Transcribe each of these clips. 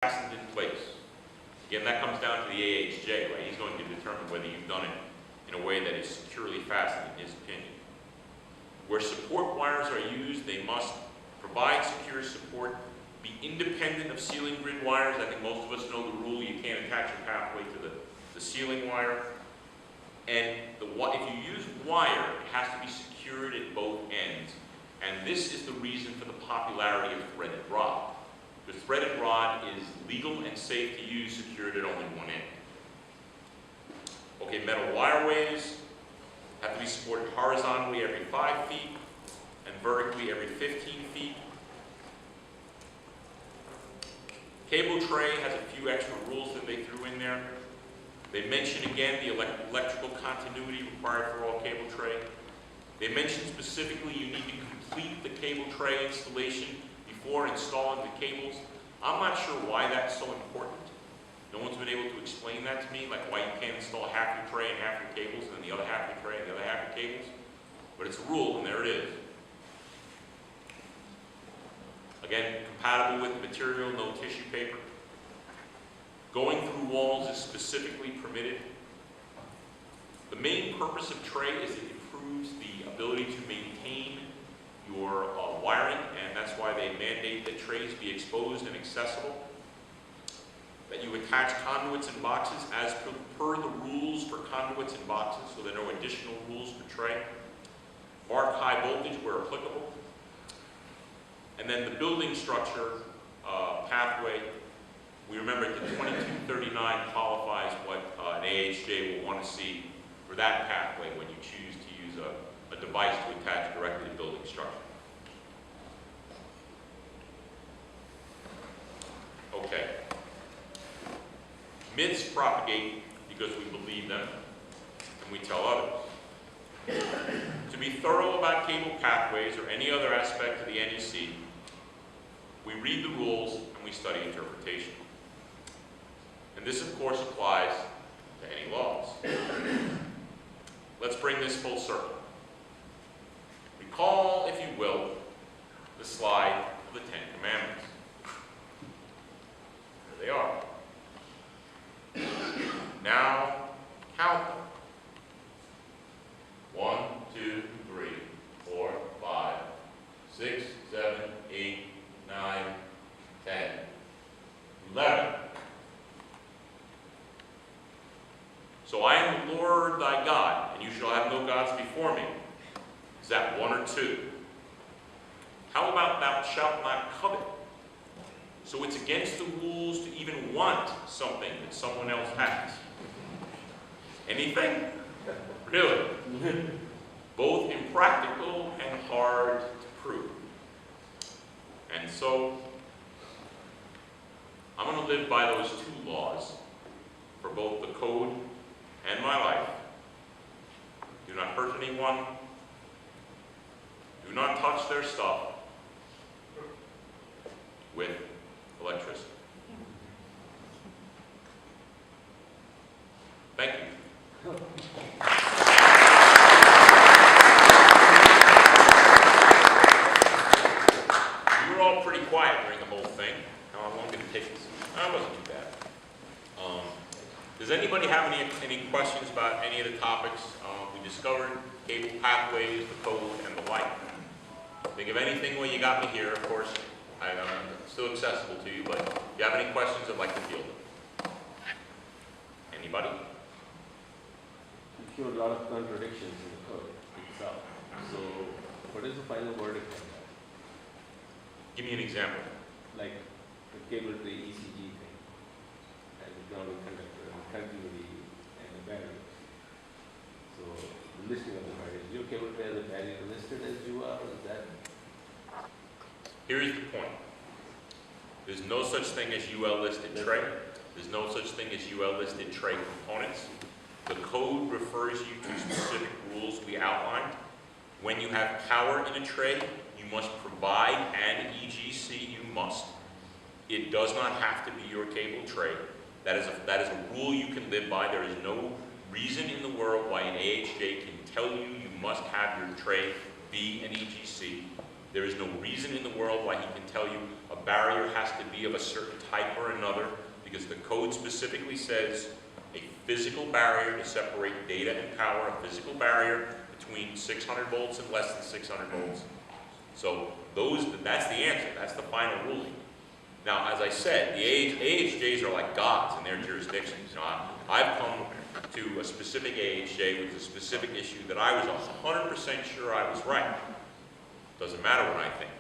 fastened in place. Again, that comes down to the AHJ, right? He's going to determine whether you've done it in a way that is securely fastened, in his opinion. Where support wires are used, they must provide secure support, be independent of ceiling grid wires. I think most of us know the rule, you can't attach a pathway to the ceiling wire. And if you use wire, it has to be secured at both ends. And this is the reason for the popularity of threaded rod. The threaded rod is legal and safe to use, secured at only one end. Okay, metal wireways have to be supported horizontally every 5 feet and vertically every 15 feet. Cable tray has a few extra rules that they threw in there. They mention again the electrical continuity required for all cable tray. They mention specifically you need to complete the cable tray installation before installing the cables. I'm not sure why that's so important. No one's been able to explain that to me, like why you can't install half your tray and half your cables, and then the other half your tray and the other half your cables. But it's a rule, and there it is. Again, compatible with the material, no tissue paper. Going through walls is specifically permitted. The main purpose of tray is it improves the ability to maintain your wiring, and that's why they mandate that trays be exposed and accessible. That you attach conduits and boxes as per the rules for conduits and boxes, so there are no additional rules for tray. Mark high voltage where applicable. And then the building structure pathway, we remember that 2239 qualifies what an AHJ will want to see for that pathway when you choose to use a device to attach directly to building structure. Okay. Myths propagate because we believe them and we tell others. To be thorough about cable pathways or any other aspect of the NEC, we read the rules and we study interpretation. And this, of course, applies to any laws. Let's bring this full circle. Recall, if you will, the slide of the 10 Commandments. There they are. Now, count them. 1, 2, 3, 4, 5, 6, 7, 8, 9, 10, 11. So I am the Lord thy God, and you shall have no gods before me. Is that 1 or 2? How about thou shalt not covet? So it's against the rules to even want something that someone else has. Anything? Really? Both impractical and hard to prove. And so, I'm going to live by those 2 laws for both the code and my life. Do not hurt anyone. Do not touch their stuff with electricity. Thank you. You were all pretty quiet during the whole thing. How long did it take us? That wasn't too bad. Does anybody have any questions about any of the topics we discovered? Cable pathways, the code, and the like. Think of anything when you got me here, of course. I'm still accessible to you, but if you have any questions, I'd like to field them. Anybody? You showed a lot of contradictions in the code itself. So, what is the final verdict on that? Give me an example. Like the cable tray ECG thing, and the grounding conductor, and the continuity, and the barrier. So, the listing of the barriers. Your cable tray has a barrier listed as you are, is that? Here's the point. There's no such thing as UL listed tray. There's no such thing as UL listed tray components. The code refers you to specific rules we outlined. When you have power in a tray, you must provide an EGC, you must. It does not have to be your cable tray. That is a rule you can live by. There is no reason in the world why an AHJ can tell you you must have your tray be an EGC. There is no reason in the world why he can tell you a barrier has to be of a certain type or another, because the code specifically says a physical barrier to separate data and power, a physical barrier between 600 volts and less than 600 volts. So that's the answer. That's the final ruling. Now, as I said, the AHJs are like gods in their jurisdictions. You know, I've come to a specific AHJ with a specific issue that I was 100% sure I was right. Doesn't matter what I think.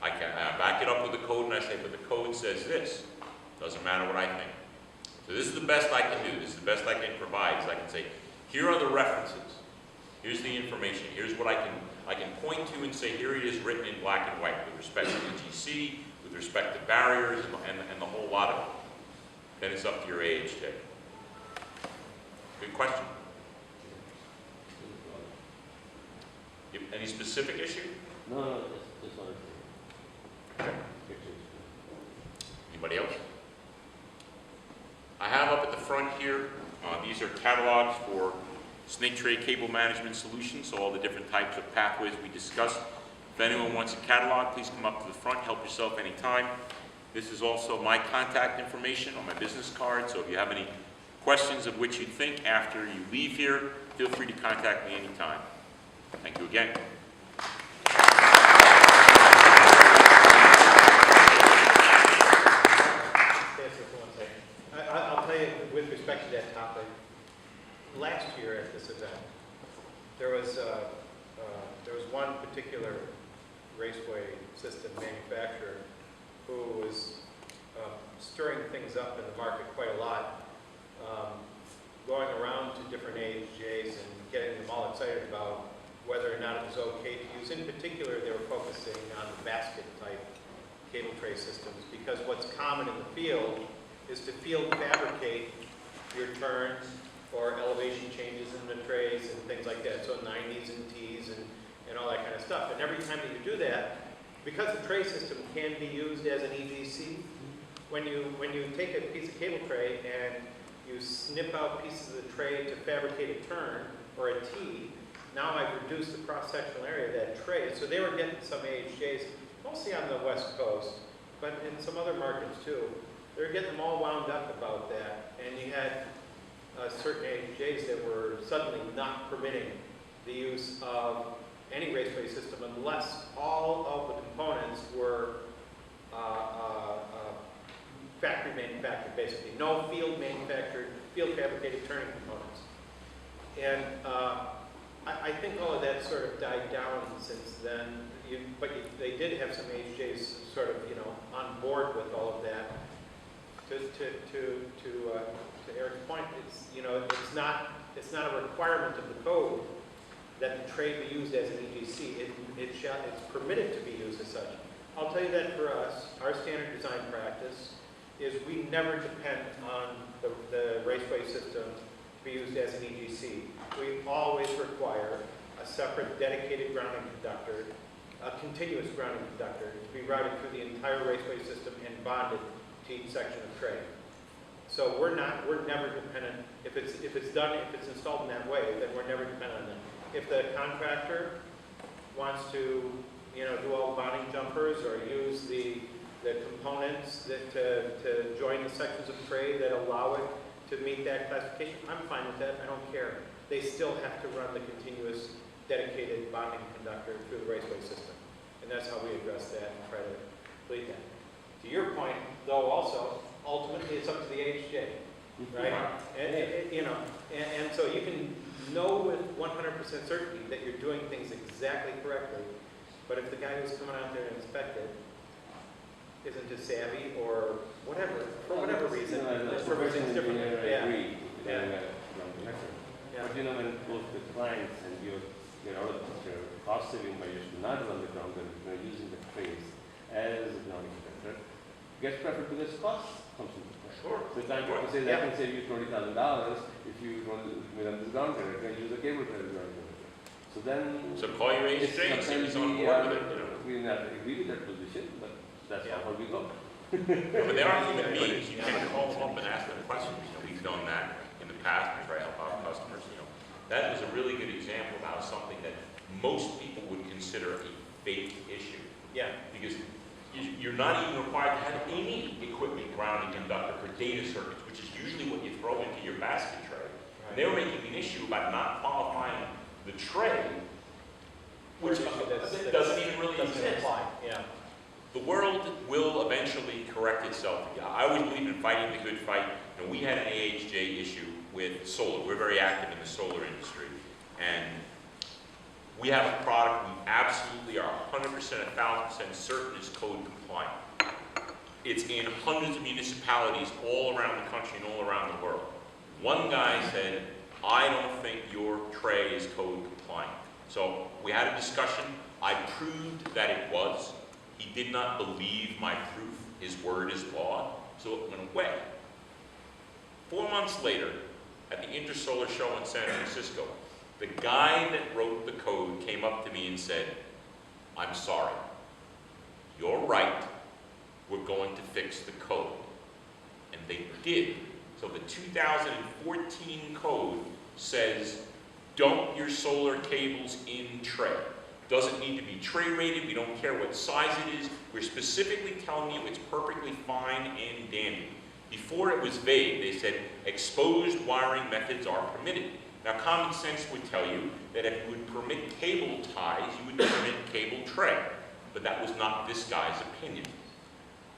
I back it up with the code and I say, but the code says this. Doesn't matter what I think. So this is the best I can do. This is the best I can provide. Is I can say, here are the references. Here's the information. Here's what I can point to and say, here it is written in black and white with respect to EGC, with respect to barriers, and the whole lot of it. Then it's up to your AHJ. Good question. Any specific issue? No, just one thing. Okay. Anybody else? I have up at the front here, these are catalogs for snake tray cable management solutions, so all the different types of pathways we discussed. If anyone wants a catalog, please come up to the front, help yourself anytime. This is also my contact information on my business card, so if you have any questions of which you think after you leave here, feel free to contact me anytime. Thank you again. I'll tell you, with respect to that topic, last year at this event, there was one particular raceway system manufacturer who was stirring things up in the market quite a lot, going around to different AHJs and getting them all excited about whether or not it was okay to use. In particular, they were focusing on the basket type cable tray systems, because what's common in the field is to field fabricate your turns or elevation changes in the trays and things like that. So 90s and T's and all that kind of stuff. And every time that you do that, because the tray system can be used as an EGC, when you take a piece of cable tray and you snip out pieces of the tray to fabricate a turn or a T, now I've reduced the cross-sectional area of that tray. So they were getting some AHJs, mostly on the West Coast, but in some other markets too. They were getting them all wound up about that. And you had certain AHJs that were suddenly not permitting the use of any raceway system unless all of the components were factory manufactured, basically. No field manufactured, field fabricated turning components. And I think all of that sort of died down since then. But they did have some AHJs sort of, on board with all of that. To Eric's point, it's not a requirement of the code that the tray be used as an EGC. It's permitted to be used as such. I'll tell you that for us, our standard design practice is we never depend on the raceway system to be used as an EGC. We always require a separate dedicated grounding conductor, a continuous grounding conductor, to be routed through the entire raceway system and bonded to each section of tray. So we're never dependent. If it's installed in that way, then we're never dependent on that. If the contractor wants to, do all the bonding jumpers or use the components to join the sections of tray that allow it to meet that classification, I'm fine with that. I don't care. They still have to run the continuous dedicated bonding conductor through the raceway system, and that's how we address that and try to complete that. To your point, though, also, ultimately it's up to the AHJ, right? And so you can know with 100% certainty that you're doing things exactly correctly, but if the guy who's coming out there to inspect it isn't as savvy or whatever, for whatever reason, it's different. But when it goes to clients and you're out of the picture, cost saving by just not run the ground and using the trays as a grounding conductor gets preferred because cost comes into play. Sure. So the contractor says, I can save you $20,000 if you run this ground conductor and use a cable tray ground conductor. So then, So call your AHJ and see who's on board with it. We not agree with that position, but that's how we go. But there are human beings. You can call them up and ask them questions. We've done that in the past. We try to help our customers. That was a really good example of how something that most people would consider a fake issue. Yeah, Because you're not even required to have any equipment grounding conductor for data circuits, which is usually what you throw into your basket tray. And they were making an issue about not qualifying the tray, which doesn't even really doesn't exist. apply, yeah. The world will eventually correct itself. I always believe in fighting the good fight, and we had an AHJ issue with solar. We're very active in the solar industry, and we have a product we absolutely are 100%, 1,000% certain is code compliant. It's in hundreds of municipalities all around the country and all around the world. One guy said, I don't think your tray is code compliant. So we had a discussion. I proved that it was. He did not believe my proof. His word is law. So it went away. 4 months later, at the Intersolar show in San Francisco, the guy that wrote the code came up to me and said, I'm sorry. You're right. We're going to fix the code. And they did. So the 2014 code says, dump your solar cables in tray. Doesn't need to be tray rated. We don't care what size it is. We're specifically telling you it's perfectly fine and dandy. Before it was vague, they said exposed wiring methods are permitted. Now common sense would tell you that if you would permit cable ties, you would permit cable tray. But that was not this guy's opinion.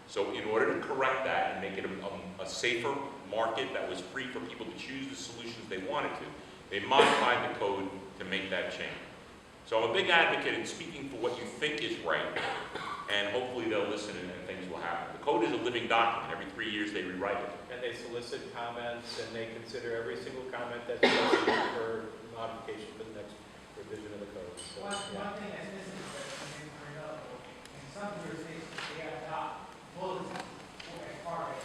So in order to correct that and make it a safer market that was free for people to choose the solutions they wanted to, they modified the code to make that change. So I'm a big advocate in speaking for what you think is right, and hopefully they'll listen and things will happen. The code is a living document. Every 3 years they rewrite it. And they solicit comments, and they consider every single comment that's necessary for modification for the next revision of the code. So, One yeah. thing that's missing is that, I mean, for example, in some jurisdictions, they adopt bulletins as part of it.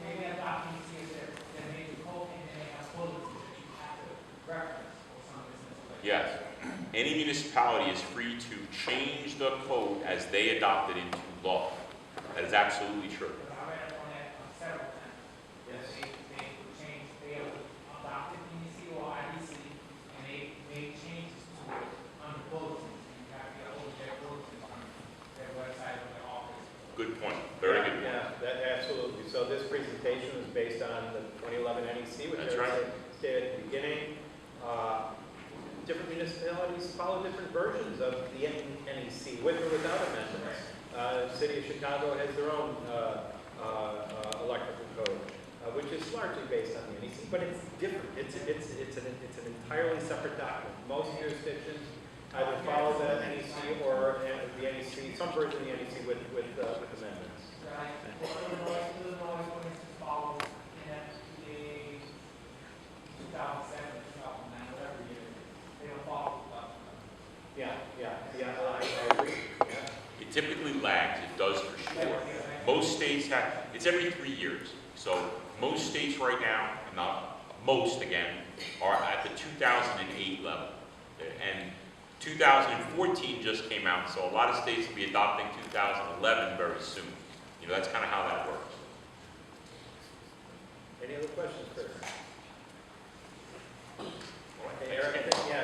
They adopt NEC as their major code, and then they have bulletins that you have to reference or some business like that. Yes. Any municipality is free to change the code as they adopt it into law. That is absolutely true. Because I read up on that several times. Yes. They would change, they adopted NEC or IDC, and they made changes to it under bulletins. And you have to get hold of their bulletins on their website or their office. Good point. Very good point. Yeah, that absolutely. So this presentation was based on the 2011 NEC, which That's I right. stated at the beginning. Different municipalities follow different versions of the NEC, with or without amendments. City of Chicago has their own electrical code, which is largely based on the NEC, but it's different. It's an entirely separate document. Most jurisdictions either follow the NEC or the NEC, some version of the NEC with amendments. Right. Illinois, for instance, follows NFPA 2007, 2009, whatever year. They don't follow. Yeah, I agree. Yeah. It typically lags. It does for sure. Most states have, it's every 3 years. So most states right now, not most again, are at the 2008 level. And 2014 just came out, so a lot of states will be adopting 2011 very soon. You know, that's kind of how that works. Any other questions, Chris? All right, Okay, thanks Eric, again. yeah,